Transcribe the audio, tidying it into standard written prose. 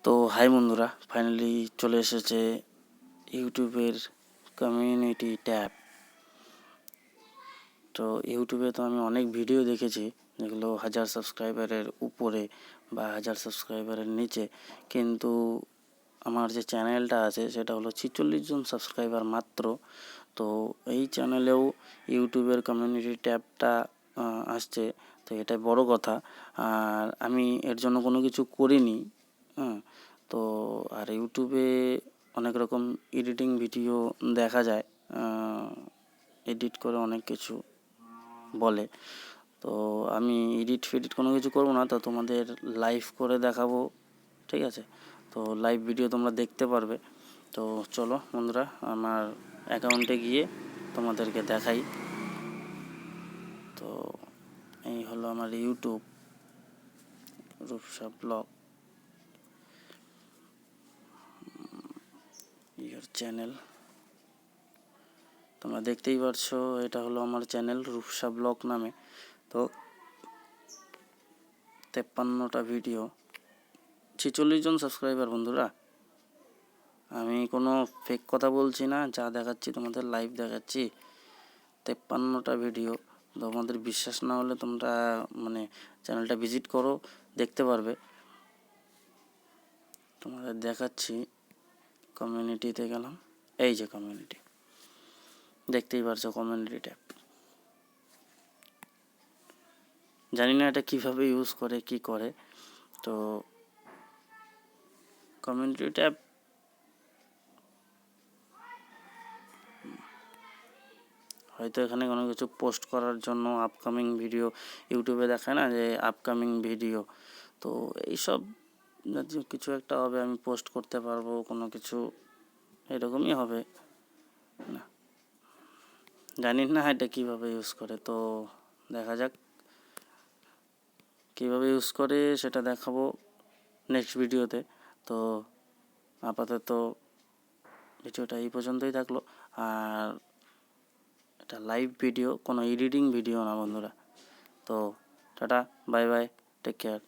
তো হাই বন্ধুরা, ফাইনালি চলে এসেছে ইউটিউবের কমিউনিটি ট্যাব। তো ইউটিউবে তো আমি অনেক ভিডিও দেখেছি যেগুলো 1000 সাবস্ক্রাইবারের উপরে বা 1000 সাবস্ক্রাইবারের নিচে, কিন্তু আমার যে চ্যানেলটা আছে সেটা হলো 46 জন সাবস্ক্রাইবার মাত্র। তো এই চ্যানেলেও ইউটিউবের কমিউনিটি ট্যাবটা আসছে, তো এটাই বড় কথা। আর আমি এর জন্য কোনো কিছু করিনি। তো আর ইউটিউবে অনেক রকম এডিটিং ভিডিও দেখা যায়, এডিট করে অনেক কিছু বলে। তো আমি এডিট ফেডিট কোনো কিছু করবো না, তো তোমাদের লাইভ করে দেখাবো, ঠিক আছে? তো লাইভ ভিডিও তোমরা দেখতে পারবে। তো চলো বন্ধুরা, আমার অ্যাকাউন্টে গিয়ে তোমাদেরকে দেখাই। তো এই হলো আমার YouTube Rupsa blog your channel. তোমরা দেখতেই পারছো, এটা হলো আমার চ্যানেল রূপসা ব্লগ নামে। তো 53টা ভিডিও, 46 জন সাবস্ক্রাইবার বন্ধুরা। আমি কোনো ফেক কথা বলছি না, যা দেখাচ্ছি তোমাদের লাইভ দেখাচ্ছি। 53টা ভিডিও। তোমাদের বিশ্বাস না হলে তোমরা চ্যানেলটা ভিজিট করো, দেখতে পারবে। তোমাদের দেখাচ্ছি, কমিউনিটিতে গেলাম, এই যে কমিউনিটি, দেখতেই পারছো কমিউনিটি ট্যাব। জানি না এটা কিভাবে ইউজ করে, কি করে। তো কমিউনিটি ট্যাব হয়তো এখানে কোনো কিছু পোস্ট করার জন্য আপকামিং ভিডিও ইউটিউবে দেখায় না যে আপকামিং ভিডিও, তো এইসব জাতীয় কিছু একটা হবে, আমি পোস্ট করতে পারবো কোনো কিছু, এরকমই হবে না। জানি না এটা কিভাবে ইউজ করে, তো দেখা যাক কিভাবে ইউজ করে, সেটা দেখাবো নেক্সট ভিডিওতে। তো আপাতত ভিডিওটা এই পর্যন্তই থাকলো। আর এটা লাইভ ভিডিও, কোনো এডিটিং ভিডিও না বন্ধুরা। তো tata, bye bye, take care.